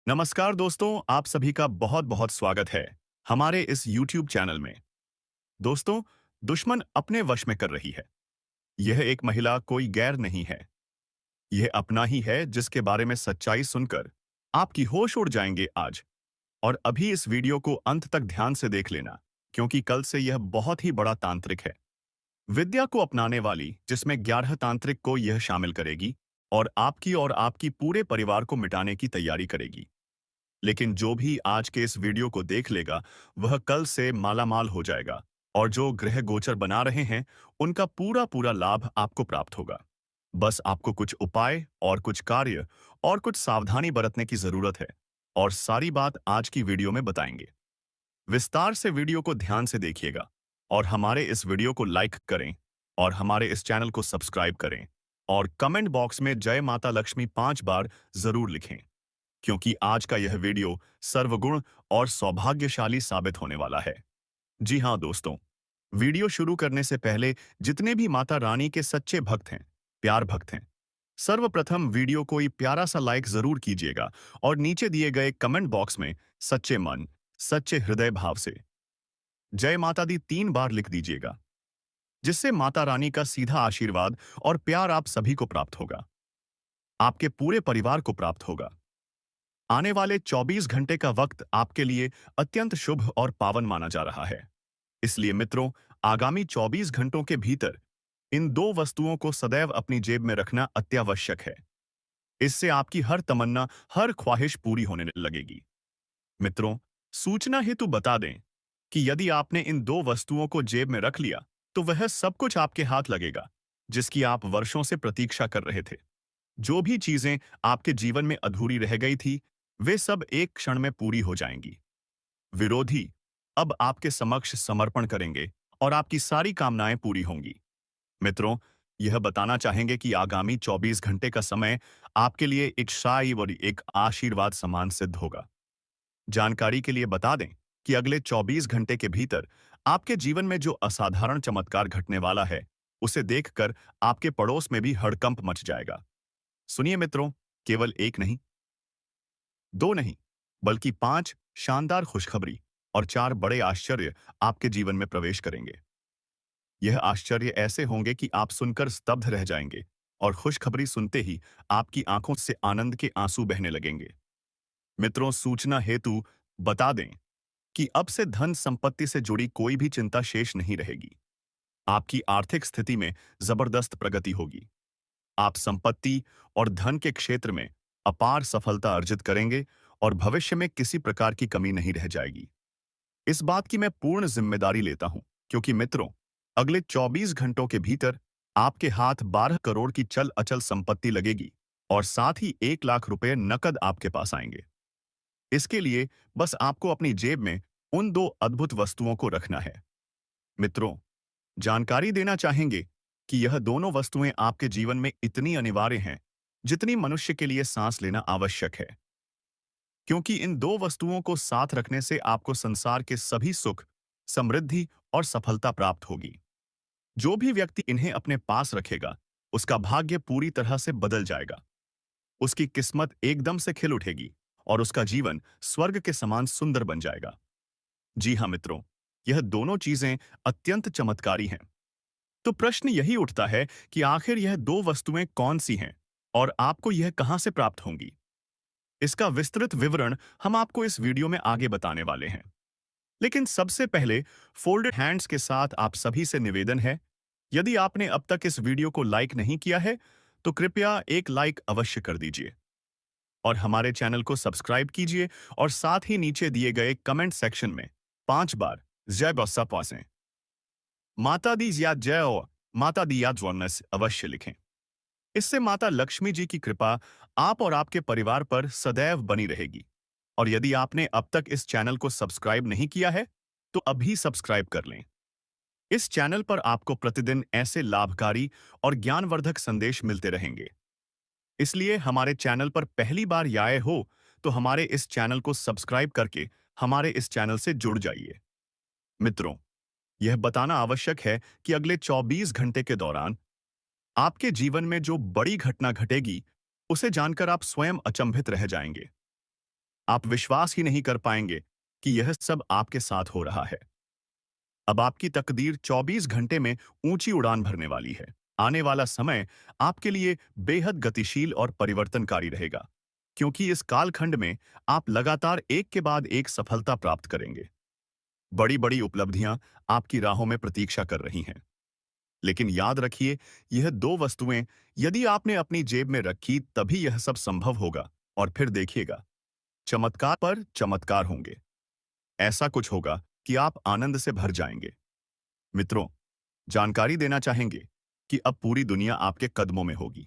नमस्कार दोस्तों, आप सभी का बहुत बहुत स्वागत है हमारे इस YouTube चैनल में। दोस्तों, दुश्मन अपने वश में कर रही है। यह एक महिला कोई गैर नहीं है। यह अपना ही है जिसके बारे में सच्चाई सुनकर आपकी होश उड़ जाएंगे आज। और अभी इस वीडियो को अंत तक ध्यान से देख लेना, क्योंकि कल से यह बहुत ही बड़ा तांत्रिक है। विद्या को अपनाने वाली जिसमें 11 तांत्रिक को यह शामिल करेगी और आपकी पूरे परिवार को मिटाने की तैयारी करेगी। लेकिन जो भी आज के इस वीडियो को देख लेगा, वह कल से मालामाल हो जाएगा और जो ग्रह गोचर बना रहे हैं, उनका पूरा पूरा लाभ आपको प्राप्त होगा। बस आपको कुछ उपाय और कुछ कार्य और कुछ सावधानी बरतने की जरूरत है और सारी बात आज की वीडियो में बताएंगे। विस्तार से वीडियो को ध्यान से देखिएगा और हमारे इस वीडियो को लाइक करें और हमारे इस चैनल को सब्सक्राइब करें और कमेंट बॉक्स में जय माता लक्ष्मी 5 बार जरूर लिखें, क्योंकि आज का यह वीडियो सर्वगुण और सौभाग्यशाली साबित होने वाला है। जी हाँ दोस्तों, वीडियो शुरू करने से पहले जितने भी माता रानी के सच्चे भक्त हैं, प्यार भक्त हैं, सर्वप्रथम वीडियो को एक प्यारा सा लाइक जरूर कीजिएगा और नीचे दिए गए कमेंट बॉक्स में सच्चे मन, सच्चे हृदय भाव से जय माता दी 3 बार लिख दीजिएगा, जिससे माता रानी का सीधा आशीर्वाद और प्यार आप सभी को प्राप्त होगा, आपके पूरे परिवार को प्राप्त होगा। आने वाले 24 घंटे का वक्त आपके लिए अत्यंत शुभ और पावन माना जा रहा है। इसलिए मित्रों, आगामी 24 घंटों के भीतर इन 2 वस्तुओं को सदैव अपनी जेब में रखना अत्यावश्यक है। इससे आपकी हर तमन्ना, हर ख्वाहिश पूरी होने लगेगी। मित्रों, सूचना हेतु बता दें कि यदि आपने इन 2 वस्तुओं को जेब में रख लिया, तो वह सब कुछ आपके हाथ लगेगा, जिसकी आप वर्षों से प्रतीक्षा कर रहे थे। जो भी चीजें आपके जीवन में अधूरी रह गई थी, वे सब एक क्षण में पूरी हो जाएंगी। विरोधी अब आपके समक्ष समर्पण करेंगे और आपकी सारी कामनाएं पूरी होंगी। मित्रों, यह बताना चाहेंगे कि आगामी 24 घंटे का समय आपके लिए एक शाई और एक आशीर्वाद समान सिद्ध होगा। जानकारी के लिए बता दें कि अगले 24 घंटे के भीतर आपके जीवन में जो असाधारण चमत्कार घटने वाला है, उसे देखकर आपके पड़ोस में भी हड़कंप मच जाएगा। सुनिए मित्रों, केवल एक नहीं, 2 नहीं, बल्कि 5 शानदार खुशखबरी और 4 बड़े आश्चर्य आपके जीवन में प्रवेश करेंगे। यह आश्चर्य ऐसे होंगे कि आप सुनकर स्तब्ध रह जाएंगे और खुशखबरी सुनते ही आपकी आंखों से आनंद के आंसू बहने लगेंगे। मित्रों, सूचना हेतु बता दें कि अब से धन संपत्ति से जुड़ी कोई भी चिंता शेष नहीं रहेगी। आपकी आर्थिक स्थिति में जबरदस्त प्रगति होगी। आप संपत्ति और धन के क्षेत्र में अपार सफलता अर्जित करेंगे और भविष्य में किसी प्रकार की कमी नहीं रह जाएगी। इस बात की मैं पूर्ण जिम्मेदारी लेता हूं, क्योंकि मित्रों, अगले 24 घंटों के भीतर आपके हाथ 12 करोड़ की चल अचल संपत्ति लगेगी और साथ ही 1 लाख रुपए नकद आपके पास आएंगे। इसके लिए बस आपको अपनी जेब में उन 2 अद्भुत वस्तुओं को रखना है। मित्रों, जानकारी देना चाहेंगे कि यह दोनों वस्तुएं आपके जीवन में इतनी अनिवार्य हैं, जितनी मनुष्य के लिए सांस लेना आवश्यक है। क्योंकि इन 2 वस्तुओं को साथ रखने से आपको संसार के सभी सुख, समृद्धि और सफलता प्राप्त होगी। जो भी व्यक्ति इन्हें अपने पास रखेगा, उसका भाग्य पूरी तरह से बदल जाएगा। उसकी किस्मत एकदम से खिल उठेगी और उसका जीवन स्वर्ग के समान सुंदर बन जाएगा। जी हाँ मित्रों, यह दोनों चीजें अत्यंत चमत्कारी हैं। तो प्रश्न यही उठता है कि आखिर यह 2 वस्तुएं कौन सी हैं और आपको यह कहां से प्राप्त होंगी। इसका विस्तृत विवरण हम आपको इस वीडियो में आगे बताने वाले हैं। लेकिन सबसे पहले फोल्डेड हैंड्स के साथ आप सभी से निवेदन है, यदि आपने अब तक इस वीडियो को लाइक नहीं किया है, तो कृपया एक लाइक अवश्य कर दीजिए और हमारे चैनल को सब्सक्राइब कीजिए और साथ ही नीचे दिए गए कमेंट सेक्शन में 5 बार जय बस्सा पासें, माता दी या जय और माता दी या ज्वानस अवश्य लिखें। इससे माता लक्ष्मी जी की कृपा आप और आपके परिवार पर सदैव बनी रहेगी। और यदि आपने अब तक इस चैनल को सब्सक्राइब नहीं किया है, तो अभी सब्सक्राइब कर लें। इस चैनल पर आपको प्रतिदिन ऐसे लाभकारी और ज्ञानवर्धक संदेश मिलते रहेंगे। इसलिए हमारे चैनल पर पहली बार आए हो, तो हमारे इस चैनल को सब्सक्राइब करके हमारे इस चैनल से जुड़ जाइए। मित्रों, यह बताना आवश्यक है कि अगले 24 घंटे के दौरान आपके जीवन में जो बड़ी घटना घटेगी, उसे जानकर आप स्वयं अचंभित रह जाएंगे। आप विश्वास ही नहीं कर पाएंगे कि यह सब आपके साथ हो रहा है। अब आपकी तकदीर 24 घंटे में ऊंची उड़ान भरने वाली है। आने वाला समय आपके लिए बेहद गतिशील और परिवर्तनकारी रहेगा, क्योंकि इस कालखंड में आप लगातार एक के बाद एक सफलता प्राप्त करेंगे। बड़ी बड़ी उपलब्धियां आपकी राहों में प्रतीक्षा कर रही हैं। लेकिन याद रखिए, यह दो वस्तुएं यदि आपने अपनी जेब में रखी तभी यह सब संभव होगा। और फिर देखिएगा, चमत्कार पर चमत्कार होंगे। ऐसा कुछ होगा कि आप आनंद से भर जाएंगे। मित्रों, जानकारी देना चाहेंगे कि अब पूरी दुनिया आपके कदमों में होगी।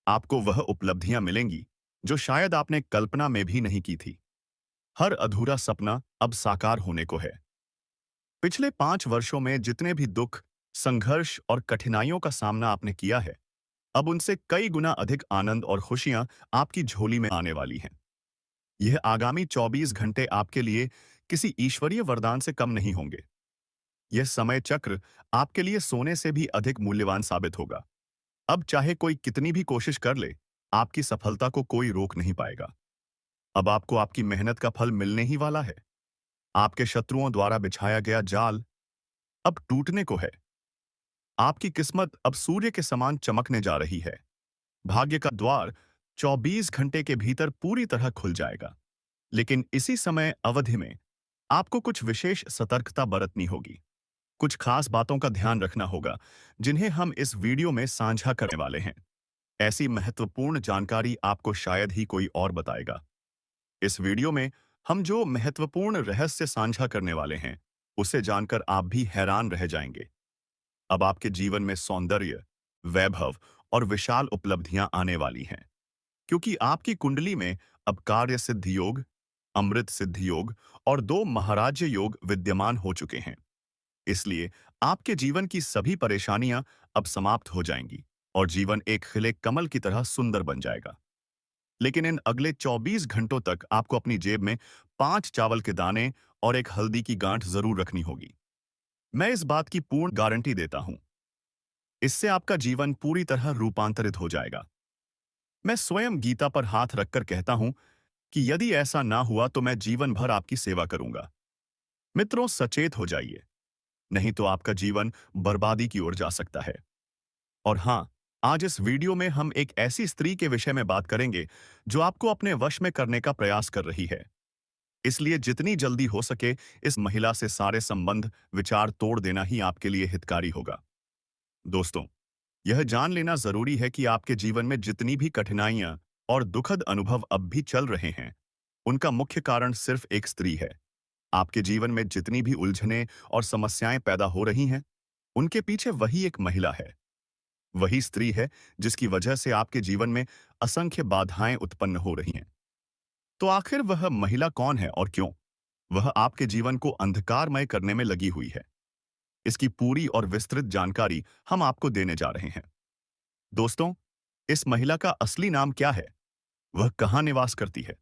आपको वह उपलब्धियां मिलेंगी जो शायद आपने कल्पना में भी नहीं की थी। हर अधूरा सपना अब साकार होने को है। पिछले 5 वर्षों में जितने भी दुख, संघर्ष और कठिनाइयों का सामना आपने किया है, अब उनसे कई गुना अधिक आनंद और खुशियां आपकी झोली में आने वाली हैं। यह आगामी 24 घंटे आपके लिए किसी ईश्वरीय वरदान से कम नहीं होंगे। यह समय चक्र आपके लिए सोने से भी अधिक मूल्यवान साबित होगा। अब चाहे कोई कितनी भी कोशिश कर ले, आपकी सफलता को कोई रोक नहीं पाएगा। अब आपको आपकी मेहनत का फल मिलने ही वाला है। आपके शत्रुओं द्वारा बिछाया गया जाल अब टूटने को है। आपकी किस्मत अब सूर्य के समान चमकने जा रही है। भाग्य का द्वार 24 घंटे के भीतर पूरी तरह खुल जाएगा। लेकिन इसी समय अवधि में आपको कुछ विशेष सतर्कता बरतनी होगी। कुछ खास बातों का ध्यान रखना होगा, जिन्हें हम इस वीडियो में साझा करने वाले हैं। ऐसी महत्वपूर्ण जानकारी आपको शायद ही कोई और बताएगा। इस वीडियो में हम जो महत्वपूर्ण रहस्य साझा करने वाले हैं, उसे जानकर आप भी हैरान रह जाएंगे। अब आपके जीवन में सौंदर्य, वैभव और विशाल उपलब्धियां आने वाली हैं, क्योंकि आपकी कुंडली में अब कार्य सिद्धि योग, अमृत सिद्धि योग और 2 महाराज्य योग विद्यमान हो चुके हैं। इसलिए आपके जीवन की सभी परेशानियां अब समाप्त हो जाएंगी और जीवन एक खिले कमल की तरह सुंदर बन जाएगा। लेकिन इन अगले 24 घंटों तक आपको अपनी जेब में 5 चावल के दाने और एक हल्दी की गांठ जरूर रखनी होगी। मैं इस बात की पूर्ण गारंटी देता हूं, इससे आपका जीवन पूरी तरह रूपांतरित हो जाएगा। मैं स्वयं गीता पर हाथ रखकर कहता हूं कि यदि ऐसा ना हुआ तो मैं जीवन भर आपकी सेवा करूंगा। मित्रों, सचेत हो जाइए, नहीं तो आपका जीवन बर्बादी की ओर जा सकता है। और हां, आज इस वीडियो में हम एक ऐसी स्त्री के विषय में बात करेंगे जो आपको अपने वश में करने का प्रयास कर रही है। इसलिए जितनी जल्दी हो सके इस महिला से सारे संबंध विचार तोड़ देना ही आपके लिए हितकारी होगा। दोस्तों, यह जान लेना जरूरी है कि आपके जीवन में जितनी भी कठिनाइयां और दुखद अनुभव अब भी चल रहे हैं, उनका मुख्य कारण सिर्फ एक स्त्री है। आपके जीवन में जितनी भी उलझनें और समस्याएं पैदा हो रही हैं, उनके पीछे वही एक महिला है। वही स्त्री है जिसकी वजह से आपके जीवन में असंख्य बाधाएं उत्पन्न हो रही हैं। तो आखिर वह महिला कौन है और क्यों वह आपके जीवन को अंधकारमय करने में लगी हुई है? इसकी पूरी और विस्तृत जानकारी हम आपको देने जा रहे हैं। दोस्तों, इस महिला का असली नाम क्या है? वह कहां निवास करती है?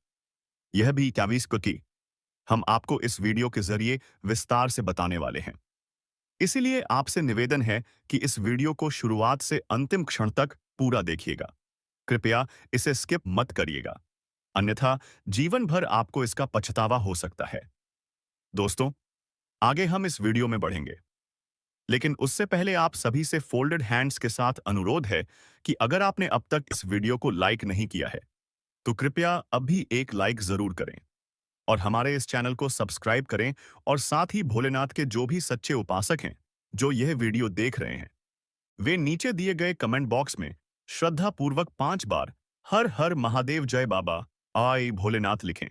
यह भी 24 की हम आपको इस वीडियो के जरिए विस्तार से बताने वाले हैं। इसीलिए आपसे निवेदन है कि इस वीडियो को शुरुआत से अंतिम क्षण तक पूरा देखिएगा। कृपया इसे स्किप मत करिएगा, अन्यथा जीवन भर आपको इसका पछतावा हो सकता है। दोस्तों, आगे हम इस वीडियो में बढ़ेंगे, लेकिन उससे पहले आप सभी से फोल्डेड हैंड्स के साथ अनुरोध है कि अगर आपने अब तक इस वीडियो को लाइक नहीं किया है, तो कृपया अभी एक लाइक जरूर करें और हमारे इस चैनल को सब्सक्राइब करें। और साथ ही भोलेनाथ के जो भी सच्चे उपासक हैं जो यह वीडियो देख रहे हैं, वे नीचे दिए गए कमेंट बॉक्स में श्रद्धा पूर्वक 5 बार हर हर महादेव जय बाबा आई भोलेनाथ लिखें।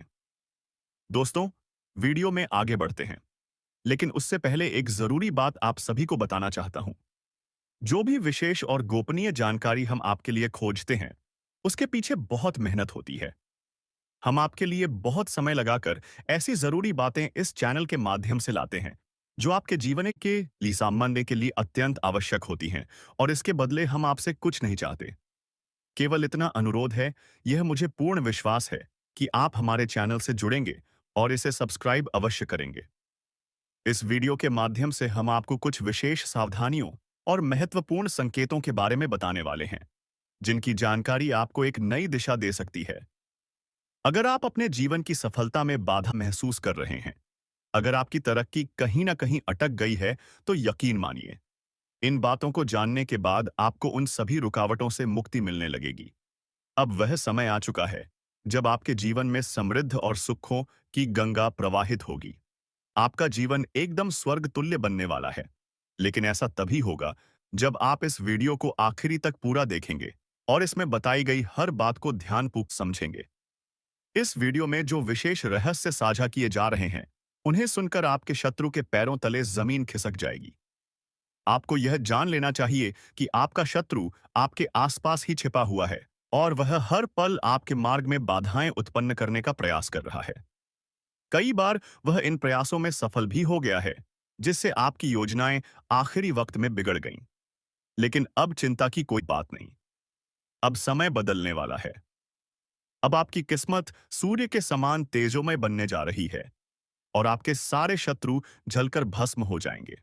दोस्तों, वीडियो में आगे बढ़ते हैं, लेकिन उससे पहले एक जरूरी बात आप सभी को बताना चाहता हूं। जो भी विशेष और गोपनीय जानकारी हम आपके लिए खोजते हैं, उसके पीछे बहुत मेहनत होती है। हम आपके लिए बहुत समय लगाकर ऐसी जरूरी बातें इस चैनल के माध्यम से लाते हैं जो आपके जीवन के लिए सामान्य के लिए अत्यंत आवश्यक होती हैं, और इसके बदले हम आपसे कुछ नहीं चाहते। केवल इतना अनुरोध है, यह मुझे पूर्ण विश्वास है कि आप हमारे चैनल से जुड़ेंगे और इसे सब्सक्राइब अवश्य करेंगे। इस वीडियो के माध्यम से हम आपको कुछ विशेष सावधानियों और महत्वपूर्ण संकेतों के बारे में बताने वाले हैं, जिनकी जानकारी आपको एक नई दिशा दे सकती है। अगर आप अपने जीवन की सफलता में बाधा महसूस कर रहे हैं, अगर आपकी तरक्की कहीं ना कहीं अटक गई है, तो यकीन मानिए, इन बातों को जानने के बाद आपको उन सभी रुकावटों से मुक्ति मिलने लगेगी। अब वह समय आ चुका है जब आपके जीवन में समृद्ध और सुखों की गंगा प्रवाहित होगी। आपका जीवन एकदम स्वर्ग तुल्य बनने वाला है। लेकिन ऐसा तभी होगा जब आप इस वीडियो को आखिरी तक पूरा देखेंगे और इसमें बताई गई हर बात को ध्यानपूर्वक समझेंगे। इस वीडियो में जो विशेष रहस्य साझा किए जा रहे हैं, उन्हें सुनकर आपके शत्रु के पैरों तले जमीन खिसक जाएगी। आपको यह जान लेना चाहिए कि आपका शत्रु आपके आसपास ही छिपा हुआ है और वह हर पल आपके मार्ग में बाधाएं उत्पन्न करने का प्रयास कर रहा है। कई बार वह इन प्रयासों में सफल भी हो गया है, जिससे आपकी योजनाएं आखिरी वक्त में बिगड़ गईं। लेकिन अब चिंता की कोई बात नहीं। अब समय बदलने वाला है। अब आपकी किस्मत सूर्य के समान तेजोमय बनने जा रही है और आपके सारे शत्रु जलकर भस्म हो जाएंगे।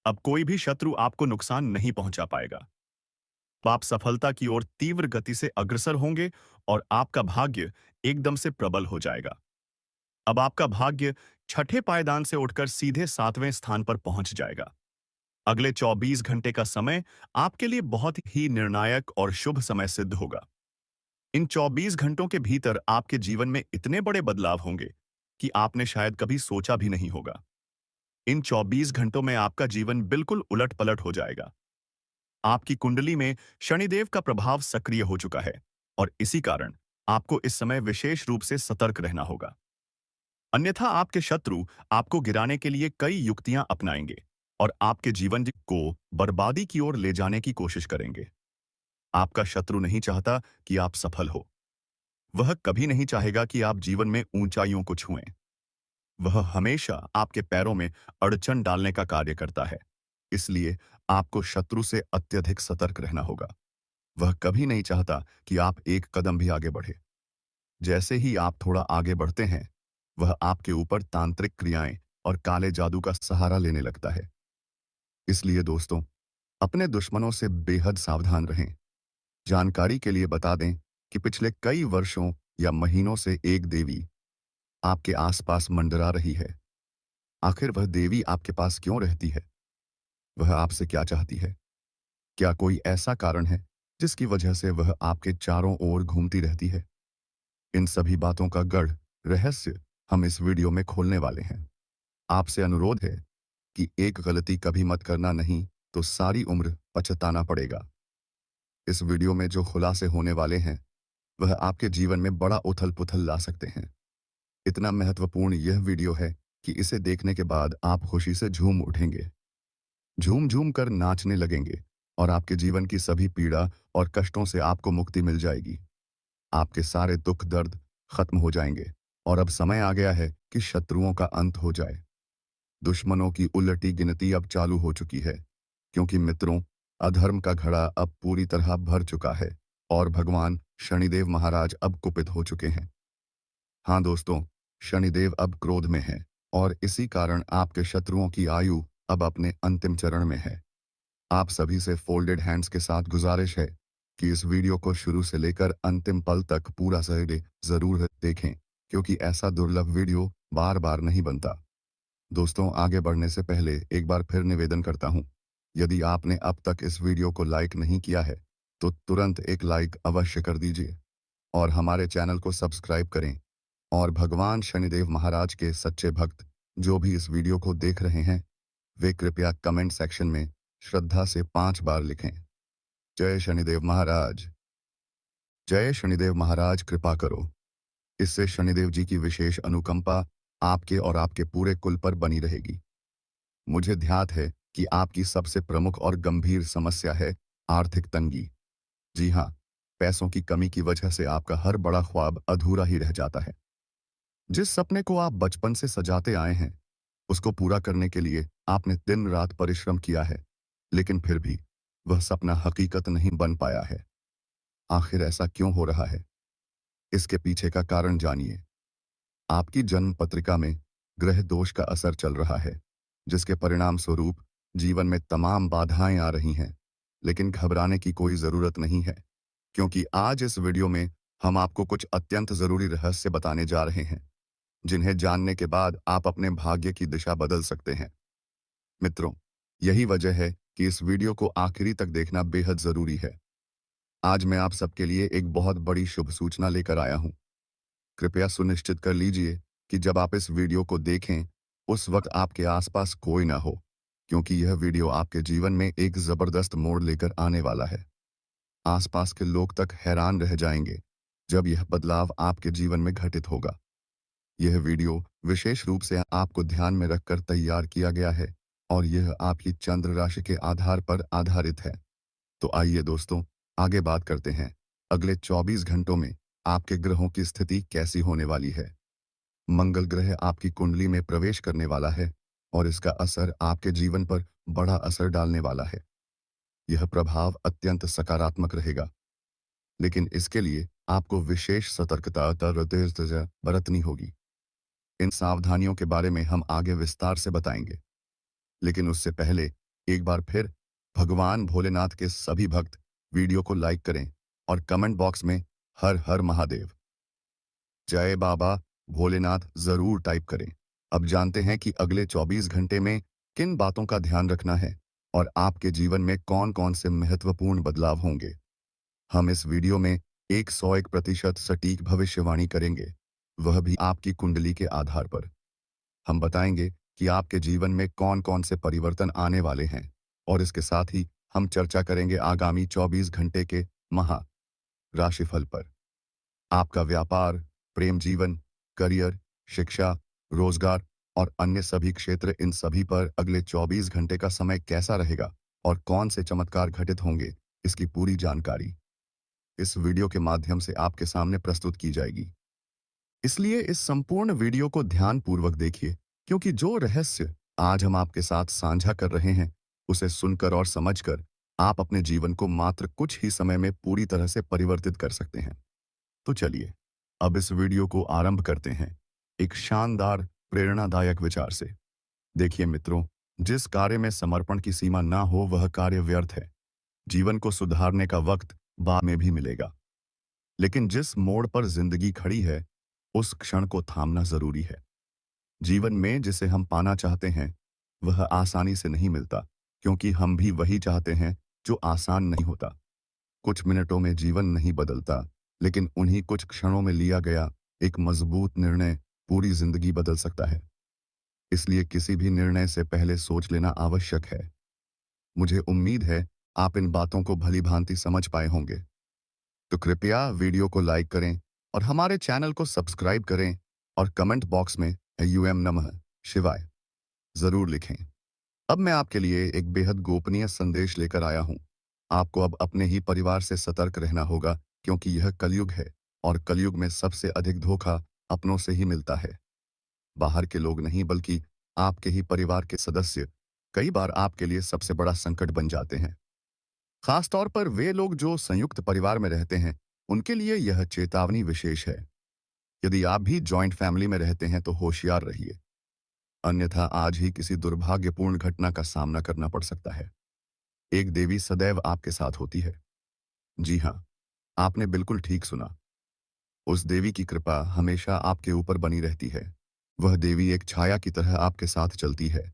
अब कोई भी शत्रु आपको नुकसान नहीं पहुंचा पाएगा। आप सफलता की ओर तीव्र गति से अग्रसर होंगे और आपका भाग्य एकदम से प्रबल हो जाएगा। अब आपका भाग्य छठे पायदान से उठकर सीधे 7वें स्थान पर पहुंच जाएगा। अगले 24 घंटे का समय आपके लिए बहुत ही निर्णायक और शुभ समय सिद्ध होगा। इन 24 घंटों के भीतर आपके जीवन में इतने बड़े बदलाव होंगे कि आपने शायद कभी सोचा भी नहीं होगा। इन 24 घंटों में आपका जीवन बिल्कुल उलट-पलट हो जाएगा। आपकी कुंडली में शनिदेव का प्रभाव सक्रिय हो चुका है और इसी कारण आपको इस समय विशेष रूप से सतर्क रहना होगा। अन्यथा आपके शत्रु आपको गिराने के लिए कई युक्तियां अपनाएंगे और आपके जीवन को बर्बादी की ओर ले जाने की कोशिश करेंगे। आपका शत्रु नहीं चाहता कि आप सफल हो। वह कभी नहीं चाहेगा कि आप जीवन में ऊंचाइयों को छुएं। वह हमेशा आपके पैरों में अड़चन डालने का कार्य करता है। इसलिए आपको शत्रु से अत्यधिक सतर्क रहना होगा। वह कभी नहीं चाहता कि आप एक कदम भी आगे बढ़े। जैसे ही आप थोड़ा आगे बढ़ते हैं, वह आपके ऊपर तांत्रिक क्रियाएं और काले जादू का सहारा लेने लगता है। इसलिए दोस्तों, अपने दुश्मनों से बेहद सावधान रहें। जानकारी के लिए बता दें कि पिछले कई वर्षों या महीनों से एक देवी आपके आसपास मंडरा रही है। आखिर वह देवी आपके पास क्यों रहती है? वह आपसे क्या चाहती है? क्या कोई ऐसा कारण है जिसकी वजह से वह आपके चारों ओर घूमती रहती है? इन सभी बातों का गढ़ रहस्य हम इस वीडियो में खोलने वाले हैं। आपसे अनुरोध है कि एक गलती कभी मत करना, नहीं तो सारी उम्र पछताना पड़ेगा। इस वीडियो में जो खुलासे होने वाले हैं, वह आपके जीवन में बड़ा उथल-पुथल ला सकते हैं। इतना महत्वपूर्ण यह वीडियो है कि इसे देखने के बाद आप खुशी से झूम उठेंगे, झूम-झूम कर नाचने लगेंगे और आपके जीवन की सभी पीड़ा और कष्टों से आपको मुक्ति मिल जाएगी। आपके सारे दुख दर्द खत्म हो जाएंगे और अब समय आ गया है कि शत्रुओं का अंत हो जाए। दुश्मनों की उलटी गिनती अब चालू हो चुकी है, क्योंकि मित्रों, अधर्म का घड़ा अब पूरी तरह भर चुका है और भगवान शनिदेव महाराज अब कुपित हो चुके हैं। हाँ दोस्तों, शनिदेव अब क्रोध में है और इसी कारण आपके शत्रुओं की आयु अब अपने अंतिम चरण में है। आप सभी से फोल्डेड हैंड्स के साथ गुजारिश है कि इस वीडियो को शुरू से लेकर अंतिम पल तक पूरा सही जरूर देखें, क्योंकि ऐसा दुर्लभ वीडियो बार बार नहीं बनता। दोस्तों, आगे बढ़ने से पहले एक बार फिर निवेदन करता हूं, यदि आपने अब तक इस वीडियो को लाइक नहीं किया है, तो तुरंत एक लाइक अवश्य कर दीजिए और हमारे चैनल को सब्सक्राइब करें। और भगवान शनिदेव महाराज के सच्चे भक्त जो भी इस वीडियो को देख रहे हैं, वे कृपया कमेंट सेक्शन में श्रद्धा से 5 बार लिखें, जय शनिदेव महाराज। जय शनिदेव महाराज, कृपा करो। इससे शनिदेव जी की विशेष अनुकंपा आपके और आपके पूरे कुल पर बनी रहेगी। मुझे ध्यात है कि आपकी सबसे प्रमुख और गंभीर समस्या है आर्थिक तंगी। जी हाँ, पैसों की कमी की वजह से आपका हर बड़ा ख्वाब अधूरा ही रह जाता है। जिस सपने को आप बचपन से सजाते आए हैं, उसको पूरा करने के लिए आपने दिन रात परिश्रम किया है, लेकिन फिर भी वह सपना हकीकत नहीं बन पाया है। आखिर ऐसा क्यों हो रहा है? इसके पीछे का कारण जानिए। आपकी जन्म पत्रिका में ग्रह दोष का असर चल रहा है, जिसके परिणाम स्वरूप जीवन में तमाम बाधाएं आ रही हैं। लेकिन घबराने की कोई जरूरत नहीं है, क्योंकि आज इस वीडियो में हम आपको कुछ अत्यंत जरूरी रहस्य बताने जा रहे हैं, जिन्हें जानने के बाद आप अपने भाग्य की दिशा बदल सकते हैं। मित्रों, यही वजह है कि इस वीडियो को आखिरी तक देखना बेहद जरूरी है। आज मैं आप सबके लिए एक बहुत बड़ी शुभ सूचना लेकर आया हूं। कृपया सुनिश्चित कर लीजिए कि जब आप इस वीडियो को देखें, उस वक्त आपके आसपास कोई ना हो, क्योंकि यह वीडियो आपके जीवन में एक जबरदस्त मोड़ लेकर आने वाला है। आसपास के लोग तक हैरान रह जाएंगे जब यह बदलाव आपके जीवन में घटित होगा। यह वीडियो विशेष रूप से आपको ध्यान में रखकर तैयार किया गया है और यह आपकी चंद्र राशि के आधार पर आधारित है। तो आइए दोस्तों, आगे बात करते हैं। अगले 24 घंटों में आपके ग्रहों की स्थिति कैसी होने वाली है। मंगल ग्रह आपकी कुंडली में प्रवेश करने वाला है और इसका असर आपके जीवन पर बड़ा असर डालने वाला है। यह प्रभाव अत्यंत सकारात्मक रहेगा, लेकिन इसके लिए आपको विशेष सतर्कता बरतनी होगी। इन सावधानियों के बारे में हम आगे विस्तार से बताएंगे, लेकिन उससे पहले एक बार फिर भगवान भोलेनाथ के सभी भक्त वीडियो को लाइक करें और कमेंट बॉक्स में हर हर महादेव, जय बाबा भोलेनाथ जरूर टाइप करें। अब जानते हैं कि अगले 24 घंटे में किन बातों का ध्यान रखना है और आपके जीवन में कौन कौन से महत्वपूर्ण बदलाव होंगे। हम इस वीडियो में 101% सटीक भविष्यवाणी करेंगे, वह भी आपकी कुंडली के आधार पर। हम बताएंगे कि आपके जीवन में कौन कौन से परिवर्तन आने वाले हैं और इसके साथ ही हम चर्चा करेंगे आगामी 24 घंटे के महा राशिफल पर। आपका व्यापार, प्रेम जीवन, करियर, शिक्षा, रोजगार और अन्य सभी क्षेत्र, इन सभी पर अगले 24 घंटे का समय कैसा रहेगा और कौन से चमत्कार घटित होंगे, इसकी पूरी जानकारी इस वीडियो के माध्यम से आपके सामने प्रस्तुत की जाएगी। इसलिए इस संपूर्ण वीडियो को ध्यानपूर्वक देखिए, क्योंकि जो रहस्य आज हम आपके साथ साझा कर रहे हैं, उसे सुनकर और समझकर आप अपने जीवन को मात्र कुछ ही समय में पूरी तरह से परिवर्तित कर सकते हैं। तो चलिए, अब इस वीडियो को आरंभ करते हैं एक शानदार प्रेरणादायक विचार से। देखिए मित्रों, जिस कार्य में समर्पण की सीमा ना हो वह कार्य व्यर्थ है। जीवन को सुधारने का वक्त बाद में भी मिलेगा, लेकिन जिस मोड़ पर जिंदगी खड़ी है, उस क्षण को थामना जरूरी है। जीवन में जिसे हम पाना चाहते हैं, वह आसानी से नहीं मिलता, क्योंकि हम भी वही चाहते हैं जो आसान नहीं होता। कुछ मिनटों में जीवन नहीं बदलता, लेकिन उन्हीं कुछ क्षणों में लिया गया एक मजबूत निर्णय पूरी जिंदगी बदल सकता है। इसलिए किसी भी निर्णय से पहले सोच लेना आवश्यक है। मुझे उम्मीद है आप इन बातों को भली भांति समझ पाए होंगे। तो कृपया वीडियो को लाइक करें और हमारे चैनल को सब्सक्राइब करें और कमेंट बॉक्स में नमः शिवाय जरूर लिखें। अब मैं आपके लिए एक बेहद गोपनीय संदेश लेकर आया हूं। आपको अब अपने ही परिवार से सतर्क रहना होगा, क्योंकि यह कलयुग है और कलयुग में सबसे अधिक धोखा अपनों से ही मिलता है। बाहर के लोग नहीं, बल्कि आपके ही परिवार के सदस्य कई बार आपके लिए सबसे बड़ा संकट बन जाते हैं। खासतौर पर वे लोग जो संयुक्त परिवार में रहते हैं, उनके लिए यह चेतावनी विशेष है। यदि आप भी जॉइंट फैमिली में रहते हैं तो होशियार रहिए, अन्यथा आज ही किसी दुर्भाग्यपूर्ण घटना का सामना करना पड़ सकता है। एक देवी सदैव आपके साथ होती है। जी हाँ, आपने बिल्कुल ठीक सुना। उस देवी की कृपा हमेशा आपके ऊपर बनी रहती है। वह देवी एक छाया की तरह आपके साथ चलती है।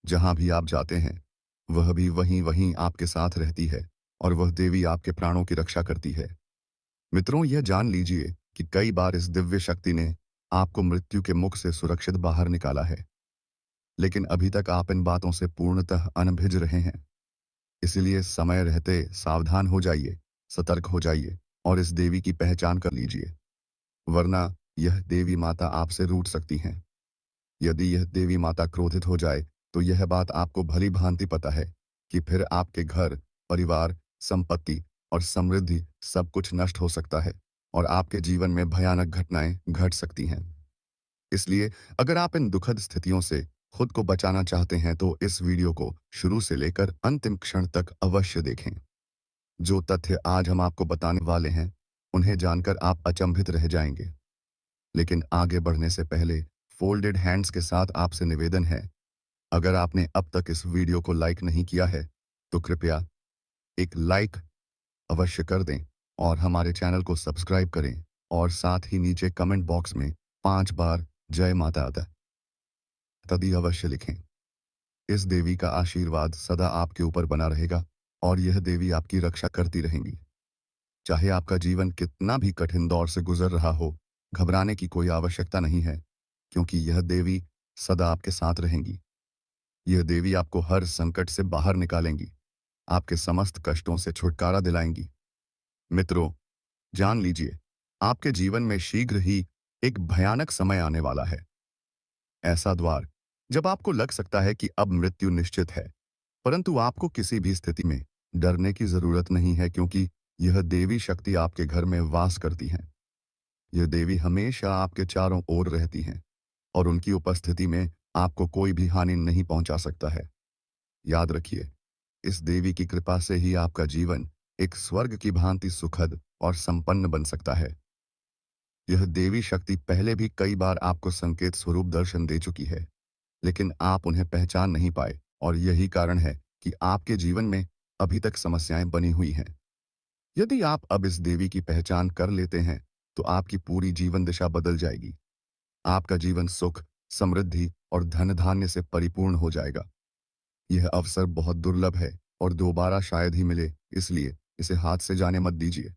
जहां भी आप जाते हैं, वह भी वहीं वहीं आपके साथ रहती है और वह देवी आपके प्राणों की रक्षा करती है। मित्रों, यह जान लीजिए कि कई बार इस दिव्य शक्ति ने आपको मृत्यु के मुख से सुरक्षित बाहर निकाला है, लेकिन अभी तक आप इन बातों से पूर्णतः अनभिज रहे हैं। इसलिए समय रहते सावधान हो जाइए, सतर्क हो जाइए और इस देवी की पहचान कर लीजिए, वरना यह देवी माता आपसे रूठ सकती हैं। यदि यह देवी माता क्रोधित हो जाए, तो यह बात आपको भली भांति पता है कि फिर आपके घर, परिवार, संपत्ति और समृद्धि सब कुछ नष्ट हो सकता है और आपके जीवन में भयानक घटनाएं घट सकती हैं। इसलिए अगर आप इन दुखद स्थितियों से खुद को बचाना चाहते हैं, तो इस वीडियो को शुरू से लेकर अंतिम क्षण तक अवश्य देखें। जो तथ्य आज हम आपको बताने वाले हैं, उन्हें जानकर आप अचंभित रह जाएंगे। लेकिन आगे बढ़ने से पहले फोल्डेड हैंड्स के साथ आपसे निवेदन है, अगर आपने अब तक इस वीडियो को लाइक नहीं किया है, तो कृपया एक लाइक अवश्य कर दें और हमारे चैनल को सब्सक्राइब करें और साथ ही नीचे कमेंट बॉक्स में 5 बार जय माता दा तदी अवश्य लिखें। इस देवी का आशीर्वाद सदा आपके ऊपर बना रहेगा और यह देवी आपकी रक्षा करती रहेंगी। चाहे आपका जीवन कितना भी कठिन दौर से गुजर रहा हो, घबराने की कोई आवश्यकता नहीं है, क्योंकि यह देवी सदा आपके साथ रहेंगी। यह देवी आपको हर संकट से बाहर निकालेंगी, आपके समस्त कष्टों से छुटकारा दिलाएंगी। मित्रों, जान लीजिए, आपके जीवन में शीघ्र ही एक भयानक समय आने वाला है। ऐसा द्वार जब आपको लग सकता है कि अब मृत्यु निश्चित है, परंतु आपको किसी भी स्थिति में डरने की जरूरत नहीं है, क्योंकि यह देवी शक्ति आपके घर में वास करती है। यह देवी हमेशा आपके चारों ओर रहती हैं और उनकी उपस्थिति में आपको कोई भी हानि नहीं पहुंचा सकता है। याद रखिए, इस देवी की कृपा से ही आपका जीवन एक स्वर्ग की भांति सुखद और संपन्न बन सकता है। यह देवी शक्ति पहले भी कई बार आपको संकेत स्वरूप दर्शन दे चुकी है, लेकिन आप उन्हें पहचान नहीं पाए और यही कारण है कि आपके जीवन में अभी तक समस्याएं बनी हुई हैं। यदि आप अब इस देवी की पहचान कर लेते हैं, तो आपकी पूरी जीवन दिशा बदल जाएगी। आपका जीवन सुख, समृद्धि और धन धान्य से परिपूर्ण हो जाएगा। यह अवसर बहुत दुर्लभ है और दोबारा शायद ही मिले, इसलिए इसे हाथ से जाने मत दीजिए।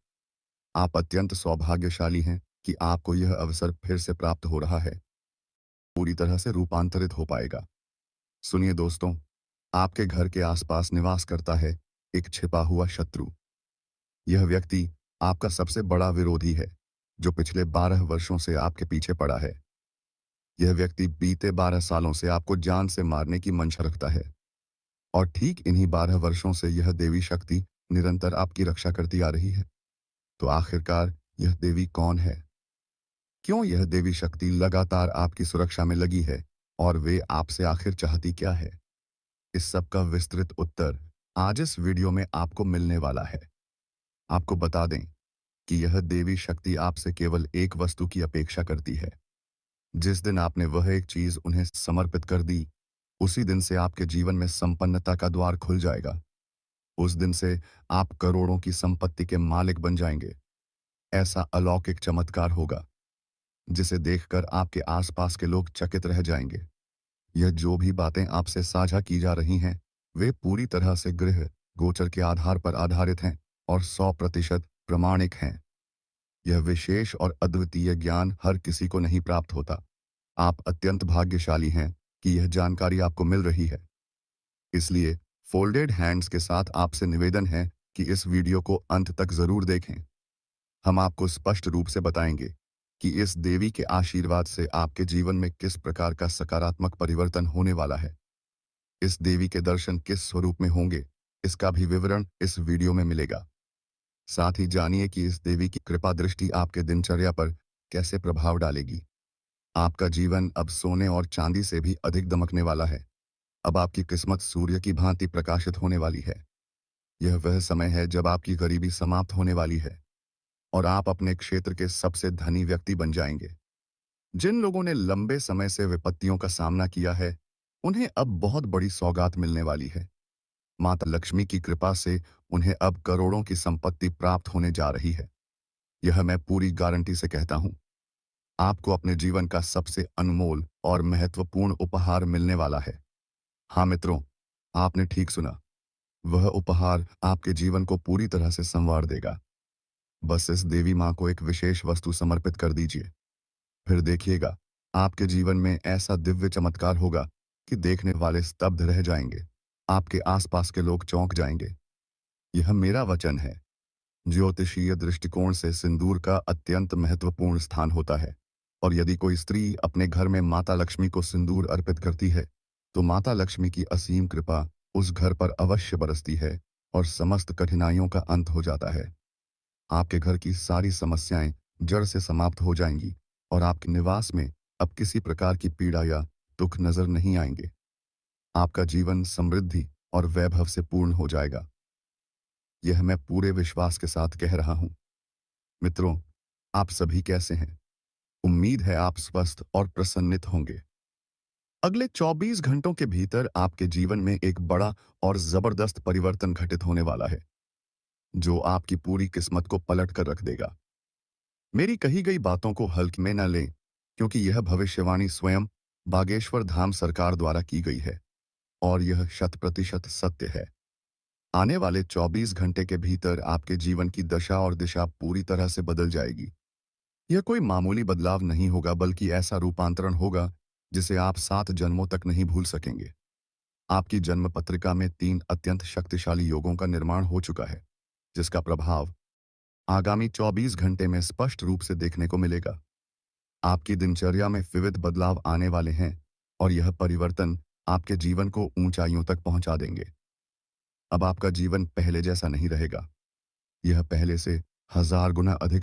आप अत्यंत सौभाग्यशाली हैं कि आपको यह अवसर फिर से प्राप्त हो रहा है, पूरी तरह से रूपांतरित हो पाएगा। सुनिए दोस्तों, आपके घर के आसपास निवास करता है एक छिपा हुआ शत्रु। यह व्यक्ति आपका सबसे बड़ा विरोधी है, जो पिछले 12 वर्षों से आपके पीछे पड़ा है। यह व्यक्ति बीते 12 सालों से आपको जान से मारने की मंशा रखता है और ठीक इन्हीं 12 वर्षों से यह देवी शक्ति निरंतर आपकी रक्षा करती आ रही है। तो आखिरकार यह देवी कौन है? क्यों यह देवी शक्ति लगातार आपकी सुरक्षा में लगी है और वे आपसे आखिर चाहती क्या है? इस सब का विस्तृत उत्तर आज इस वीडियो में आपको मिलने वाला है। आपको बता दें कि यह देवी शक्ति आपसे केवल एक वस्तु की अपेक्षा करती है। जिस दिन आपने वह एक चीज उन्हें समर्पित कर दी, उसी दिन से आपके जीवन में संपन्नता का द्वार खुल जाएगा। उस दिन से आप करोड़ों की संपत्ति के मालिक बन जाएंगे। ऐसा अलौकिक चमत्कार होगा जिसे देखकर आपके आसपास के लोग चकित रह जाएंगे। यह जो भी बातें आपसे साझा की जा रही हैं, वे पूरी तरह से गृह गोचर के आधार पर आधारित हैं और 100% प्रमाणिक हैं। यह विशेष और अद्वितीय ज्ञान हर किसी को नहीं प्राप्त होता। आप अत्यंत भाग्यशाली हैं कि यह जानकारी आपको मिल रही है। इसलिए फोल्डेड हैंड्स के साथ आपसे निवेदन है कि इस वीडियो को अंत तक जरूर देखें। हम आपको स्पष्ट रूप से बताएंगे कि इस देवी के आशीर्वाद से आपके जीवन में किस प्रकार का सकारात्मक परिवर्तन होने वाला है। इस देवी के दर्शन किस स्वरूप में होंगे, इसका भी विवरण इस वीडियो में मिलेगा। साथ ही जानिए कि इस देवी की कृपा दृष्टि आपके दिनचर्या पर कैसे प्रभाव डालेगी। आपका जीवन अब सोने और चांदी से भी अधिक दमकने वाला है। अब आपकी किस्मत सूर्य की भांति प्रकाशित होने वाली है। यह वह समय है जब आपकी गरीबी समाप्त होने वाली है और आप अपने क्षेत्र के सबसे धनी व्यक्ति बन जाएंगे। जिन लोगों ने लंबे समय से विपत्तियों का सामना किया है, उन्हें अब बहुत बड़ी सौगात मिलने वाली है। माता लक्ष्मी की कृपा से उन्हें अब करोड़ों की संपत्ति प्राप्त होने जा रही है। यह मैं पूरी गारंटी से कहता हूं। आपको अपने जीवन का सबसे अनमोल और महत्वपूर्ण उपहार मिलने वाला है। हाँ मित्रों, आपने ठीक सुना। वह उपहार आपके जीवन को पूरी तरह से संवार देगा। बस इस देवी माँ को एक विशेष वस्तु समर्पित कर दीजिए। फिर देखिएगा, आपके जीवन में ऐसा दिव्य चमत्कार होगा कि देखने वाले स्तब्ध रह जाएंगे। आपके आसपास के लोग चौंक जाएंगे। यह मेरा वचन है। ज्योतिषीय दृष्टिकोण से सिंदूर का अत्यंत महत्वपूर्ण स्थान होता है और यदि कोई स्त्री अपने घर में माता लक्ष्मी को सिंदूर अर्पित करती है, तो माता लक्ष्मी की असीम कृपा उस घर पर अवश्य बरसती है और समस्त कठिनाइयों का अंत हो जाता है। आपके घर की सारी समस्याएं जड़ से समाप्त हो जाएंगी और आपके निवास में अब किसी प्रकार की पीड़ा या दुख नजर नहीं आएंगे। आपका जीवन समृद्धि और वैभव से पूर्ण हो जाएगा। यह मैं पूरे विश्वास के साथ कह रहा हूं। मित्रों, आप सभी कैसे हैं? उम्मीद है आप स्वस्थ और प्रसन्नित होंगे। अगले 24 घंटों के भीतर आपके जीवन में एक बड़ा और जबरदस्त परिवर्तन घटित होने वाला है, जो आपकी पूरी किस्मत को पलट कर रख देगा। मेरी कही गई बातों को हल्के में न लें, क्योंकि यह भविष्यवाणी स्वयं बागेश्वर धाम सरकार द्वारा की गई है और यह 100% सत्य है। आने वाले 24 घंटे के भीतर आपके जीवन की दशा और दिशा पूरी तरह से बदल जाएगी। यह कोई मामूली बदलाव नहीं होगा, बल्कि ऐसा रूपांतरण होगा जिसे आप 7 जन्मों तक नहीं भूल सकेंगे। आपकी जन्म पत्रिका में 3 अत्यंत शक्तिशाली योगों का निर्माण हो चुका है, जिसका प्रभाव आगामी 24 घंटे में स्पष्ट रूप से देखने को मिलेगा। आपकी दिनचर्या में विविध बदलाव आने वाले हैं और यह परिवर्तन आपके जीवन को ऊंचाइयों तक पहुंचा देंगे। अब आपका जीवन पहले जैसा नहीं रहेगा। यह पहले से 1000 गुना अधिक